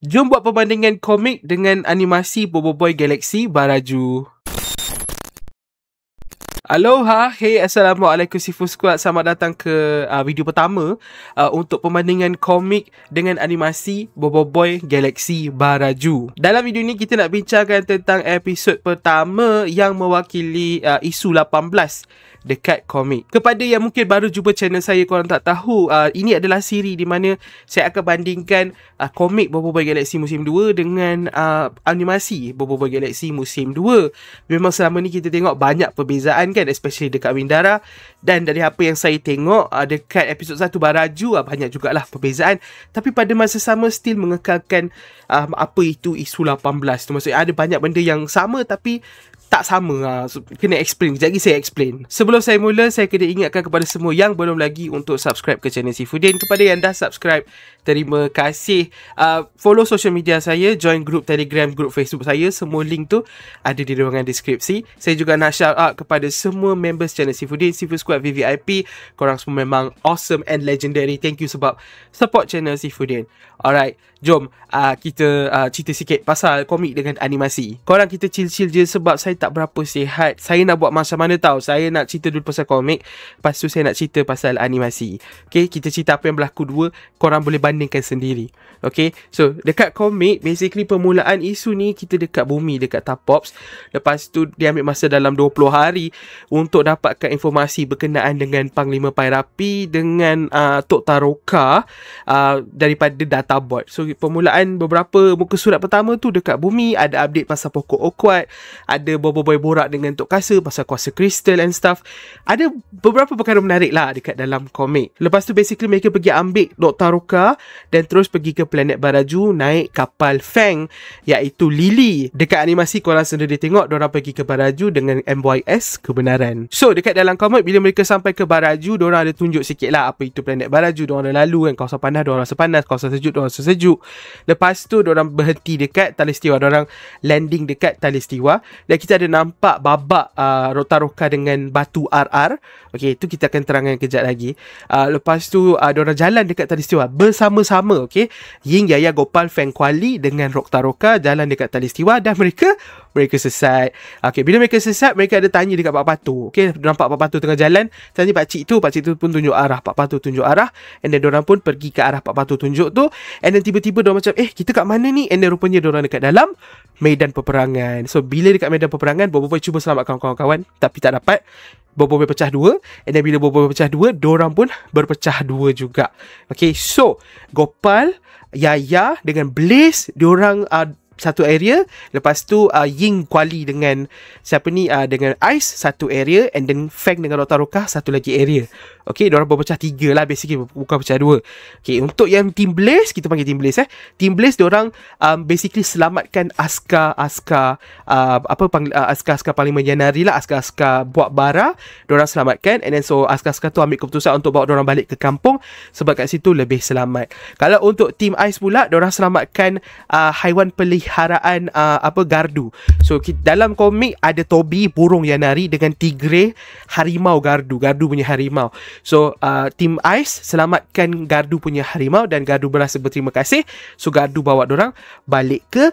Jom buat perbandingan komik dengan animasi Boboiboy Galaxy Baraju. Aloha, hey, Assalamualaikum Sifu Squad. Selamat datang ke video pertama untuk perbandingan komik dengan animasi Boboiboy Galaxy Baraju. Dalam video ni kita nak bincangkan tentang episod pertama yang mewakili isu 18 dekat komik. Kepada yang mungkin baru jumpa channel saya, korang tak tahu, ini adalah siri di mana saya akan bandingkan komik Boboiboy Galaxy musim 2 dengan animasi Boboiboy Galaxy musim 2. Memang selama ni kita tengok banyak perbezaan kan, especially dekat Windara, dan dari apa yang saya tengok dekat episod 1 Baraju banyak jugalah perbezaan, tapi pada masa sama still mengekalkan apa itu isu 18 tu. Maksudnya ada banyak benda yang sama tapi tak sama. So, kena explain. Sekejap lagi saya explain. Sebelum saya mula, saya kena ingatkan kepada semua yang belum lagi untuk subscribe ke channel Sifudin. Kepada yang dah subscribe, terima kasih. Follow social media saya, join grup Telegram, grup Facebook saya. Semua link tu ada di ruangan deskripsi. Saya juga nak shout out kepada semua members channel Sifudin, Sifu Squad VVIP. Korang semua memang awesome and legendary. Thank you sebab support channel Sifudin. Alright, jom kita cerita sikit pasal komik dengan animasi. Korang kita chill-chill je sebab saya tak berapa sihat. Saya nak buat macam mana tahu? Saya nak cerita dulu pasal komik, lepas tu saya nak cerita pasal animasi. Okay, kita cerita apa yang berlaku dua. Korang boleh bandingkan sendiri. Okay, so dekat komik, basically permulaan isu ni kita dekat bumi, dekat Tapops. Lepas tu dia ambil masa dalam 20 hari untuk dapatkan informasi berkenaan dengan Panglima Pairapi dengan Tok Taroka daripada databot. So permulaan beberapa muka surat pertama tu dekat bumi, ada update pasal pokok okwat, ada Boboiboy borak dengan Tok Kasa pasal kuasa kristal and stuff. Ada beberapa perkara menarik lah dekat dalam komik. Lepas tu basically mereka pergi ambil Tok Taroka dan terus pergi ke planet Baraju naik kapal Fang, iaitu Lily. Dekat animasi korang sendiri tengok diorang pergi ke Baraju dengan MYS Kebenaran. So dekat dalam komik, bila mereka sampai ke Baraju, diorang ada tunjuk sikit lah apa itu planet Baraju. Diorang ada lalu kan, kawasan panas diorang rasa panas, kawasan sejuk diorang rasa sejuk. Lepas tu diorang berhenti dekat Talistiwa, diorang landing dekat Talistiwa, dan kita ada nampak babak Rotaroka dengan batu RR. Okay, itu kita akan terangkan kejap lagi. Lepas tu diorang jalan dekat Talistiwa bersama-sama. Okay, Ying, Yaya, Gopal, Feng Kuali dengan Rotaroka jalan dekat Talistiwa dan mereka sesat. Okay, bila mereka sesat, mereka ada tanya dekat Pak Patu. Okay, nampak Pak Patu tengah jalan, tanya pakcik tu pun tunjuk arah, Pak Patu tunjuk arah, and then diorang pun pergi ke arah Pak Patu tunjuk tu, and then tiba-tiba diorang macam, kita kat mana ni? And then rupanya diorang dekat dalam medan peperangan. So bila dekat medan peperangan, Boboiboy cuba selamatkan kawan-kawan tapi tak dapat. Boboiboy pecah dua, and then bila Boboiboy pecah dua, diorang pun berpecah dua juga. Okay, so Gopal, Yaya dengan Blaze, diorang satu area. Lepas tu Ying, Kuali dengan siapa ni, dengan Ice satu area, and then Feng dengan Rotaroka satu lagi area. Okay, diorang berpecah tiga lah basically, bukan pecah dua. Okay, untuk yang Team Blaze, kita panggil Team Blaze Team Blaze diorang basically selamatkan askar-askar askar-askar Parlimen Yanari lah, askar-askar buat bara. Diorang selamatkan, and then so askar-askar tu ambil keputusan untuk bawa diorang balik ke kampung sebab kat situ lebih selamat. Kalau untuk Team Ice pula, diorang selamatkan haiwan peliharaan gardu. So dalam komik ada Toby, burung Yanari, dengan Tigre, harimau gardu punya harimau. So Team Ice selamatkan gardu punya harimau dan gardu berasa berterima kasih. So gardu bawa dorang balik ke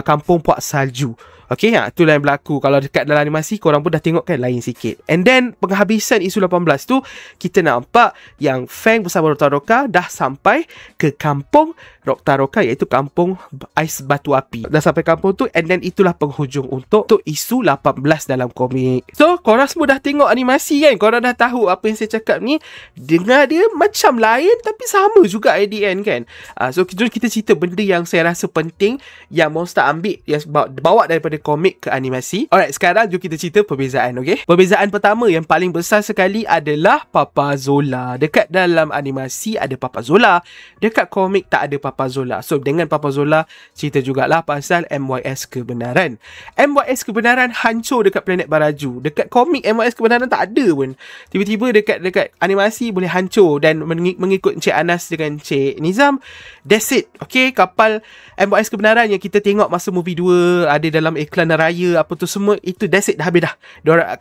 kampung Puak Salju. Okay, itulah yang berlaku. Kalau dekat dalam animasi, korang pun dah tengok kan, lain sikit. And then penghabisan isu 18 tu, kita nampak yang Feng bersama Rotaroka dah sampai ke kampung Rotaroka, iaitu kampung Ais Batu Api. Dah sampai kampung tu, and then itulah penghujung untuk isu 18 dalam komik. So korang semua dah tengok animasi kan, korang dah tahu apa yang saya cakap ni. Dengar dia macam lain tapi sama juga at the end kan. So kita cerita benda yang saya rasa penting yang Monster ambil, yang bawa daripada komik ke animasi. Alright, sekarang jom kita cerita perbezaan. Okay, perbezaan pertama yang paling besar sekali adalah Papa Zola. Dekat dalam animasi ada Papa Zola, dekat komik tak ada Papa Zola. So dengan Papa Zola, cerita jugalah pasal MYS Kebenaran. MYS Kebenaran hancur dekat planet Baraju. Dekat komik MYS Kebenaran tak ada pun. Tiba-tiba dekat animasi boleh hancur, dan mengikut Encik Anas dengan Encik Nizam, that's it. Okay, kapal MYS Kebenaran yang kita tengok masa movie 2 ada dalam iklan raya apa tu semua, itu that's it, dah habis dah.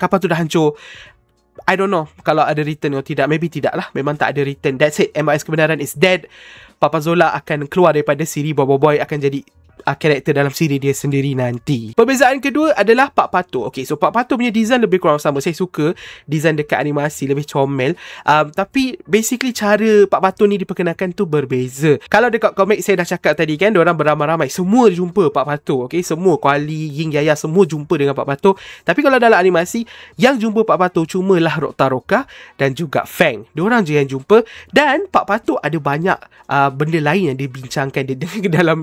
Kapal tu dah hancur. I don't know kalau ada return atau tidak. Maybe tidak lah. Memang tak ada return. That's it. MIS Kebenaran is dead. Papa Zola akan keluar daripada siri Boboiboy, akan jadi karakter dalam siri dia sendiri nanti. Perbezaan kedua adalah Pak Pato. Okay, so Pak Pato punya design lebih kurang sama. Saya suka design dekat animasi, lebih comel. Tapi basically cara Pak Pato ni diperkenalkan tu berbeza. Kalau dekat komik saya dah cakap tadi kan, diorang beramai-ramai, semua jumpa Pak Pato. Okay, semua Kuali, Ying, Yaya semua jumpa dengan Pak Pato. Tapi kalau dalam animasi, yang jumpa Pak Pato cumalah Rokta Roka dan juga Fang. Diorang je yang jumpa. Dan Pak Pato ada banyak benda lain yang dibincangkan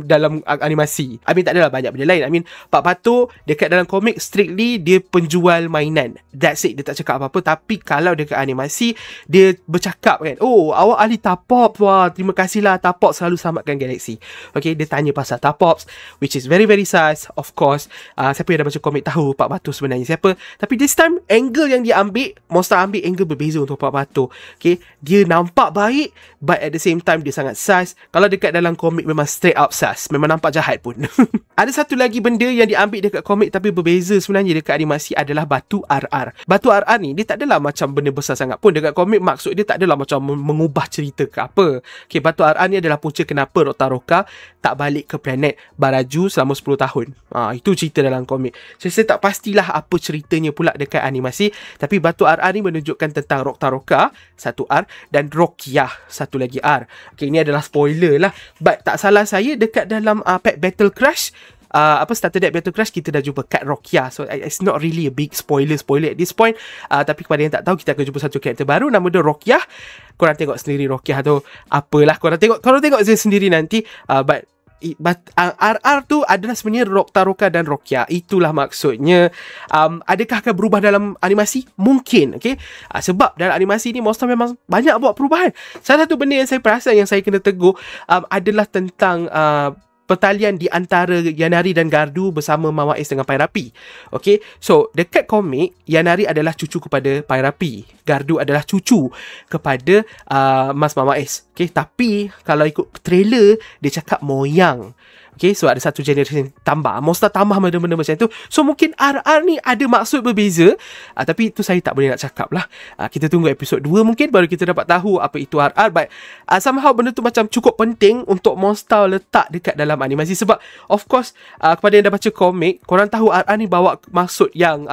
dalam animasi. I mean, tak adalah banyak benda lain. I mean, Pak Pato dekat dalam komik strictly dia penjual mainan. That's it. Dia tak cakap apa-apa. Tapi kalau dekat animasi, dia bercakap kan, oh, awak ahli Tapop. Wah, terima kasihlah Tapop selalu selamatkan galaksi. Okay, dia tanya pasal Tapops, which is very very sus. Of course, siapa yang dah baca komik tahu Pak Pato sebenarnya siapa. Tapi this time, angle yang dia ambil, Monster ambil angle berbeza untuk Pak Pato. Okay, dia nampak baik, but at the same time, dia sangat sus. Kalau dekat dalam komik memang straight up sus. Memang nampak jahat pun. Ada satu lagi benda yang diambil dekat komik tapi berbeza sebenarnya dekat animasi adalah batu RR. Batu RR ni dia tak adalah macam benda besar sangat pun. Dekat komik maksud dia tak adalah macam mengubah cerita ke apa. Okay, batu RR ni adalah punca kenapa Rokta Roka tak balik ke planet Baraju selama 10 tahun. Itu cerita dalam komik. So, saya tak pastilah apa ceritanya pula dekat animasi. Tapi batu RR ni menunjukkan tentang Rokta Roka, satu R, dan Rokyah, satu lagi R. Okay, ini adalah spoiler lah. But tak salah saya dekat dalam Pet Battle Crush, Starter Deck Battle Crush, kita dah jumpa Kat Rokyah. So it's not really a big spoiler at this point. Tapi kepada yang tak tahu, kita akan jumpa satu karakter baru, nama dia Rokyah. Korang tengok sendiri Rokyah tu apalah, korang tengok sendiri nanti. But RR tu adalah sebenarnya Rokta Roka dan Rokyah. Itulah maksudnya. Adakah akan berubah dalam animasi? Mungkin. Okay? Sebab dalam animasi ni Monster memang banyak buat perubahan. Salah satu benda yang saya perasan, yang saya kena tegur, adalah tentang pertalian di antara Yanari dan Gardu bersama Mama Ace dengan Pairapi. Okay, so dekat komik, Yanari adalah cucu kepada Pairapi, Gardu adalah cucu kepada Mas Mama Ace. Okay, tapi kalau ikut trailer, dia cakap moyang. Okay, so ada satu generation tambah, Monster tambah benda-benda macam tu. So mungkin RR ni ada maksud berbeza, tapi itu saya tak boleh nak cakap lah. Kita tunggu episod 2 mungkin baru kita dapat tahu apa itu RR. But somehow benda tu macam cukup penting untuk Monster letak dekat dalam animasi. Sebab of course, kepada yang dah baca komik, korang tahu RR ni bawa maksud yang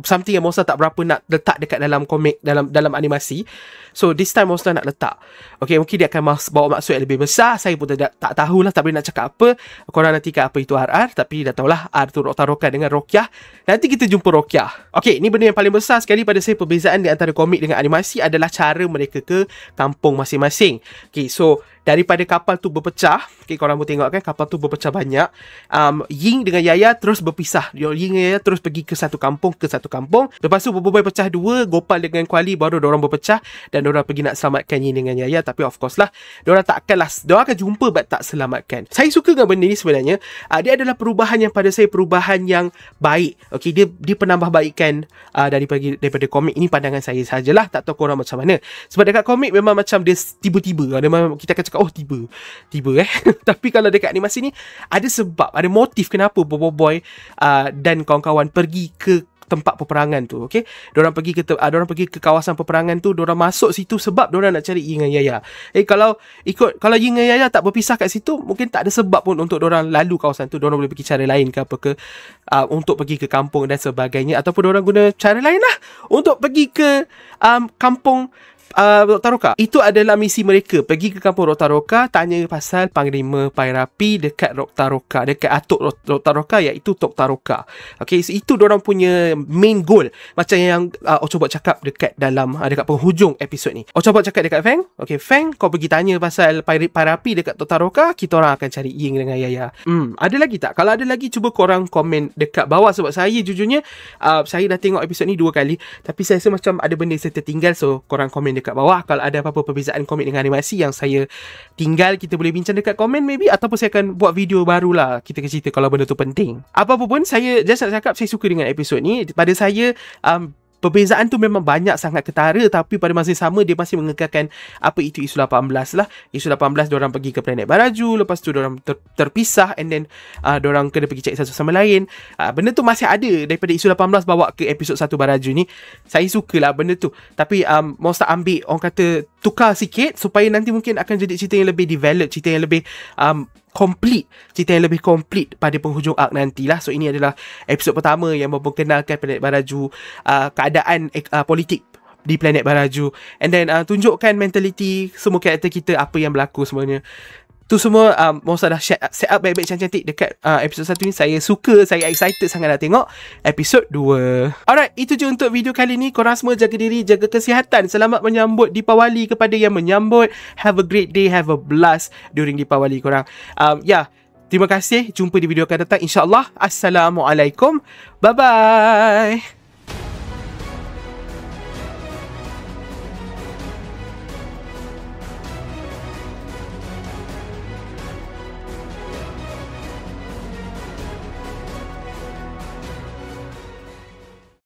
something yang Monster tak berapa nak letak dekat dalam komik, dalam animasi. So this time Monster nak letak. Okay, mungkin dia akan bawa maksud yang lebih besar. Saya pun tak tahulah, tak boleh nak cakap apa. Korang nantikan apa itu RR. Tapi dah tahulah R tu Rokta Roka dengan Rokyah. Nanti kita jumpa Rokyah. Okay, ni benda yang paling besar sekali pada saya. Perbezaan di antara komik dengan animasi adalah cara mereka ke kampung masing-masing. Okay, so daripada kapal tu berpecah, okay, korang boleh tengok kan, kapal tu berpecah banyak. Ying dengan Yaya terus berpisah. Ying dan Yaya terus pergi ke satu kampung. Lepas tu Boboiboy pecah dua, Gopal dengan Kuali baru diorang berpecah dan diorang pergi nak selamatkan Ying dengan Yaya. Tapi of course lah, diorang akan jumpa but tak selamatkan. Saya suka dengan benda ni sebenarnya. Dia adalah perubahan yang pada saya perubahan yang baik. Okay, dia penambahbaikan daripada komik. Ini pandangan saya sajalah, tak tahu korang macam mana. Sebab dekat komik memang macam dia tiba-tiba. Kita akan cakap, oh tiba tapi kalau dekat animasi ni ada sebab, ada motif kenapa Boboiboy dan kawan-kawan pergi ke tempat peperangan tu. Okay, diorang pergi ke kawasan peperangan tu, diorang masuk situ sebab diorang nak cari Ying dan Yaya. Kalau Ying dan Yaya tak berpisah kat situ, mungkin tak ada sebab pun untuk diorang lalu kawasan tu. Diorang boleh pergi cara lain ke apa ke, untuk pergi ke kampung dan sebagainya, ataupun diorang guna cara lain lah untuk pergi ke kampung Rokta Roka. Itu adalah misi mereka, pergi ke kampung Rokta Roka, tanya pasal Panglima Pairapi dekat Rokta Roka, dekat atuk Rokta Roka, iaitu Tokta Roka. Okay, so itu diorang punya main goal. Macam yang Ocho buat cakap dekat penghujung episod ni. Ocho buat cakap dekat Fang, okay, Fang, kau pergi tanya pasal Pairapi dekat Tokta Roka, kita orang akan cari Ying dengan Yaya. Ada lagi tak? Kalau ada lagi, cuba korang komen dekat bawah. Sebab saya jujurnya, saya dah tengok episod ni 2 kali, tapi saya rasa macam ada benda yang saya tertinggal. So korang komen dekat bawah kalau ada apa-apa perbezaan komik dengan animasi yang saya tinggal. Kita boleh bincang dekat komen maybe, ataupun saya akan buat video barulah, kita cerita kalau benda tu penting. Apa-apa pun, saya just nak cakap saya suka dengan episod ni. Pada saya, perbezaan tu memang banyak sangat ketara, tapi pada masa yang sama dia masih mengekalkan apa itu isu 18 lah. Isu 18 diorang pergi ke planet Baraju, lepas tu diorang terpisah, and then diorang kena pergi cari satu sama lain. Benda tu masih ada daripada isu 18 bawa ke episod 1 Baraju ni. Saya sukalah benda tu, tapi Monster ambil, orang kata tukar sikit supaya nanti mungkin akan jadi cerita yang lebih develop, cerita yang lebih cerita yang lebih complete pada penghujung arc nantilah. So ini adalah episod pertama yang memperkenalkan planet Baraju, keadaan politik di planet Baraju, and then tunjukkan mentality semua karakter kita, apa yang berlaku semuanya. Tu semua Monster dah set up baik-baik cantik-cantik dekat episod 1 ni. Saya suka, saya excited sangat nak tengok episod 2. Alright, itu je untuk video kali ni. Korang semua jaga diri, jaga kesihatan. Selamat menyambut Deepawali kepada yang menyambut. Have a great day, have a blast during Deepawali korang. Terima kasih. Jumpa di video akan datang, InsyaAllah. Assalamualaikum. Bye-bye.